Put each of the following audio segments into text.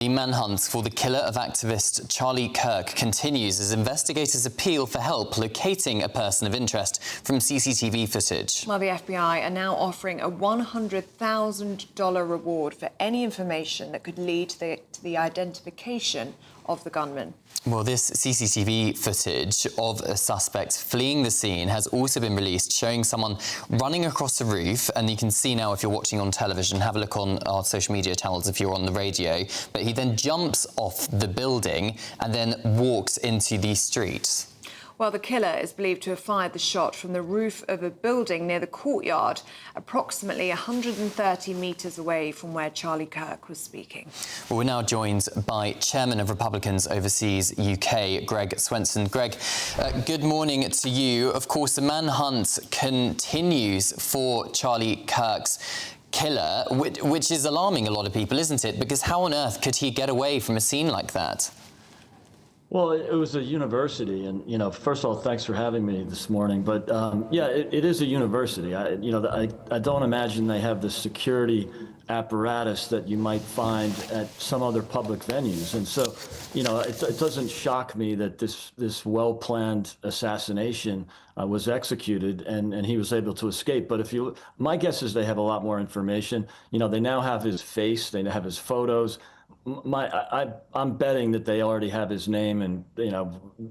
The manhunt for the killer of activist Charlie Kirk continues as investigators appeal for help locating a person of interest from CCTV footage. Well, the FBI are now offering a $100,000 reward for any information that could lead to the identification of the gunman. Well, this CCTV footage of a suspect fleeing the scene has also been released, showing someone running across the roof. And you can see now, if you're watching on television, have a look on our social media channels if you're on the radio. But he then jumps off the building and then walks into the street. Well, the killer is believed to have fired the shot from the roof of a building near the courtyard, approximately 130 metres away from where Charlie Kirk was speaking. Well, we're now joined by Chairman of Republicans Overseas UK, Swenson. Greg, good morning to you. Of course, the manhunt continues for Charlie Kirk's killer, which is alarming a lot of people, isn't it? Because how on earth could he get away from a scene like that? Well, it was a university, and first of all, thanks for having me this morning. But yeah, it is a university. I don't imagine they have the security apparatus that you might find at some other public venues, and so it doesn't shock me that this well-planned assassination was executed and he was able to escape. But my guess is they have a lot more information. They now have his face, they have his photos. I'm betting that they already have his name and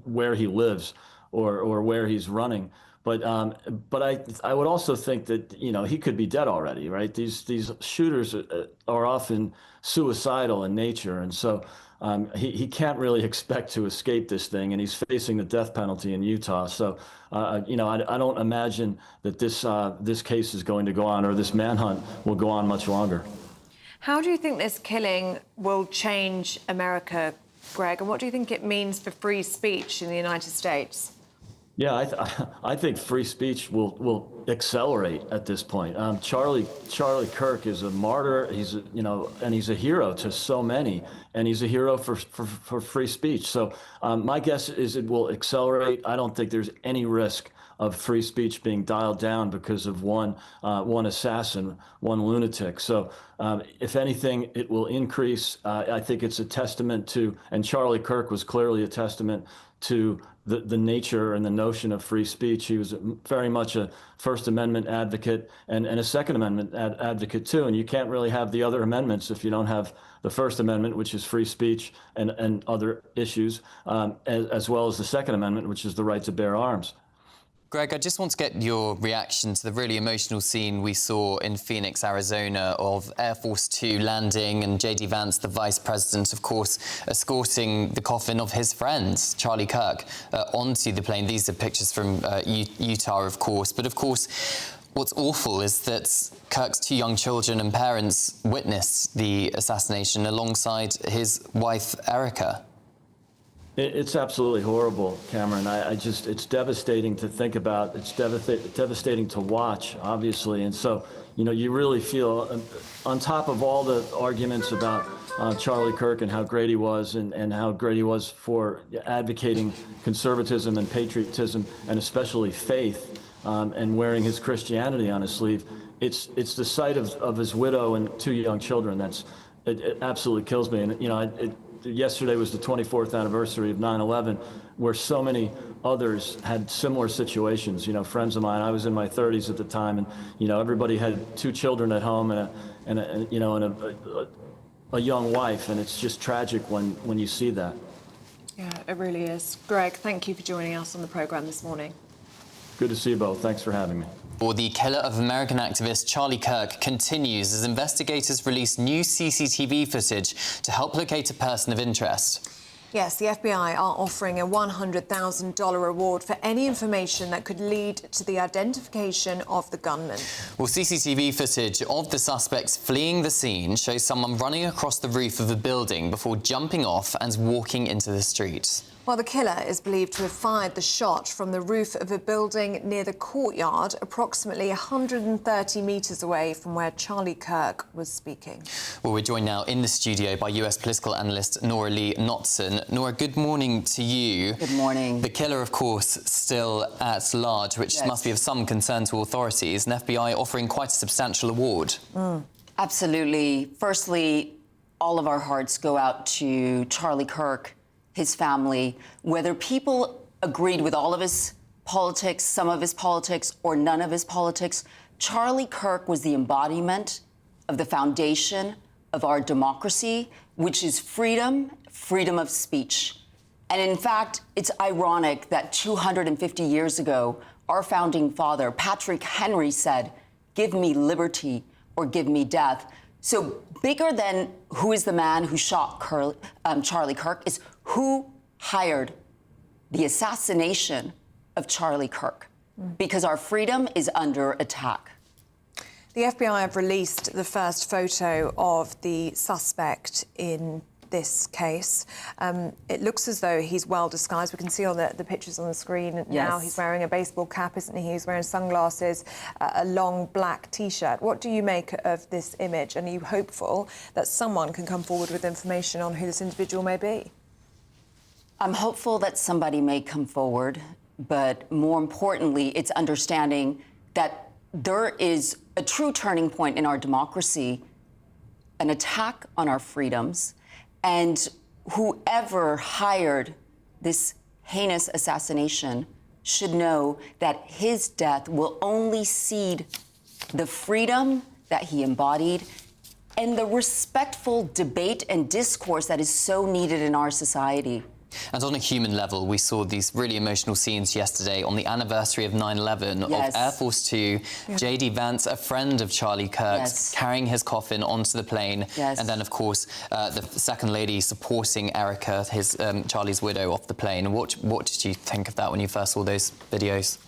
where he lives or where he's running. But I would also think that he could be dead already, right? These shooters are often suicidal in nature, and so he can't really expect to escape this thing, and he's facing the death penalty in Utah. So I don't imagine that this case is going to go on, or this manhunt will go on much longer. How do you think this killing will change America, Greg, and what do you think it means for free speech in the United States? Yeah, I think free speech will accelerate at this point. Charlie Kirk is a martyr. And he's a hero to so many, and he's a hero for free speech. So my guess is it will accelerate. I don't think there's any risk of free speech being dialed down because of one assassin, one lunatic. So if anything, it will increase. I think it's a testament to, and Charlie Kirk was clearly a testament to the nature and the notion of free speech. He was very much a First Amendment advocate and a Second Amendment advocate too. And you can't really have the other amendments if you don't have the First Amendment, which is free speech and other issues, as well as the Second Amendment, which is the right to bear arms. Greg, I just want to get your reaction to the really emotional scene we saw in Phoenix, Arizona, of Air Force Two landing and J.D. Vance, the vice president, of course, escorting the coffin of his friend, Charlie Kirk, onto the plane. These are pictures from Utah, of course. But, of course, what's awful is that Kirk's two young children and parents witnessed the assassination alongside his wife, Erica. It's absolutely horrible, Cameron. It's devastating to think about. It's devastating to watch, obviously. And so, you really feel, on top of all the arguments about Charlie Kirk and how great he was and how great he was for advocating conservatism and patriotism and especially faith and wearing his Christianity on his sleeve, it's the sight of his widow and two young children. It absolutely kills me. And, yesterday was the 24th anniversary of 9/11, where so many others had similar situations. Friends of mine, I was in my 30s at the time, and everybody had two children at home and a young wife, and it's just tragic when you see that. Yeah, it really is. Greg, thank you for joining us on the programme this morning. Good to see you both. Thanks for having me. Well, the killer of American activist Charlie Kirk continues as investigators release new CCTV footage to help locate a person of interest. Yes, the FBI are offering a $100,000 reward for any information that could lead to the identification of the gunman. Well, CCTV footage of the suspects fleeing the scene shows someone running across the roof of a building before jumping off and walking into the street. Well, the killer is believed to have fired the shot from the roof of a building near the courtyard, approximately 130 metres away from where Charlie Kirk was speaking. Well, we're joined now in the studio by US political analyst Nora Lee Knotson. Nora, good morning to you. Good morning. The killer, of course, still at large, which must be of some concern to authorities, and FBI offering quite a substantial award. Absolutely. Firstly, all of our hearts go out to Charlie Kirk, his family, whether people agreed with all of his politics, some of his politics, or none of his politics. Charlie Kirk was the embodiment of the foundation of our democracy, which is freedom, freedom of speech. And in fact, it's ironic that 250 years ago, our founding father, Patrick Henry, said, "Give me liberty or give me death." So bigger than who is the man who shot Charlie Kirk is who hired the assassination of Charlie Kirk, because our freedom is under attack. The FBI have released the first photo of the suspect in this case. It looks as though he's well disguised. We can see all the pictures on the screen now. Yes. He's wearing a baseball cap, isn't he? He's wearing sunglasses, a long black T-shirt. What do you make of this image? And are you hopeful that someone can come forward with information on who this individual may be? I'm hopeful that somebody may come forward, but more importantly, it's understanding that there is a true turning point in our democracy, an attack on our freedoms, and whoever hired this heinous assassination should know that his death will only cede the freedom that he embodied and the respectful debate and discourse that is so needed in our society. And on a human level, we saw these really emotional scenes yesterday on the anniversary of 9/11 Yes. of Air Force Two, J.D. Vance, a friend of Charlie Kirk's, Yes. carrying his coffin onto the plane. Yes. And then, of course, the second lady supporting Erica, his Charlie's widow, off the plane. What did you think of that when you first saw those videos?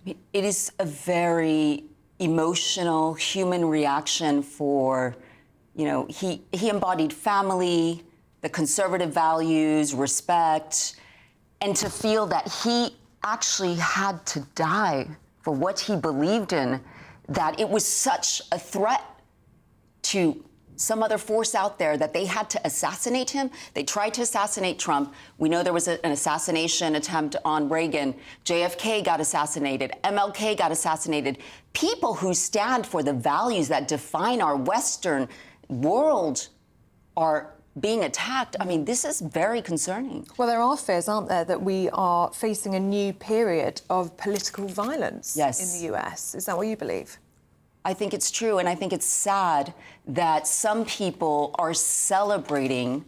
It is a very emotional human reaction for, he embodied family, the conservative values, respect, and to feel that he actually had to die for what he believed in, that it was such a threat to some other force out there that they had to assassinate him. They tried to assassinate Trump. We know there was an assassination attempt on Reagan. JFK got assassinated. MLK got assassinated. People who stand for the values that define our Western world are being attacked. I mean, this is very concerning. Well, there are fears, aren't there, that we are facing a new period of political violence in the US. Is that what you believe? I think it's true, and I think it's sad that some people are celebrating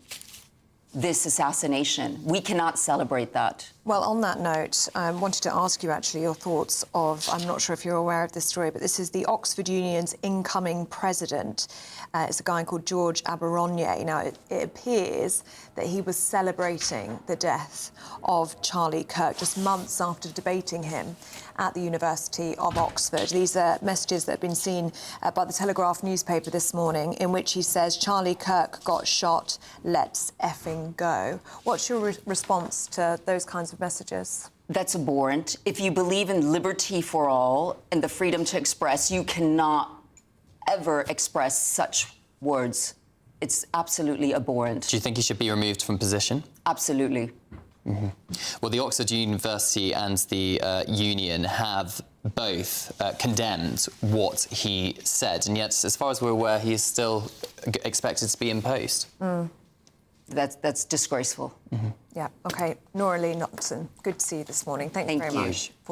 this assassination. We cannot celebrate that. Well, on that note, I wanted to ask you actually your thoughts of, I'm not sure if you're aware of this story, but this is the Oxford Union's incoming president. It's a guy called George Aberonier. Now, it appears that he was celebrating the death of Charlie Kirk just months after debating him at the University of Oxford. These are messages that have been seen by the Telegraph newspaper this morning, in which he says, "Charlie Kirk got shot, let's effing go." What's your response to those kinds of messages? That's abhorrent. If you believe in liberty for all and the freedom to express, you cannot ever express such words. It's absolutely abhorrent. Do you think he should be removed from position? Absolutely. Mm-hmm. Well, the Oxford University and the union have both condemned what he said, and yet, as far as we're aware, he is still expected to be in post. That's disgraceful. Yeah, OK. Nora Lee Noxon, good to see you this morning. Thank you very much for your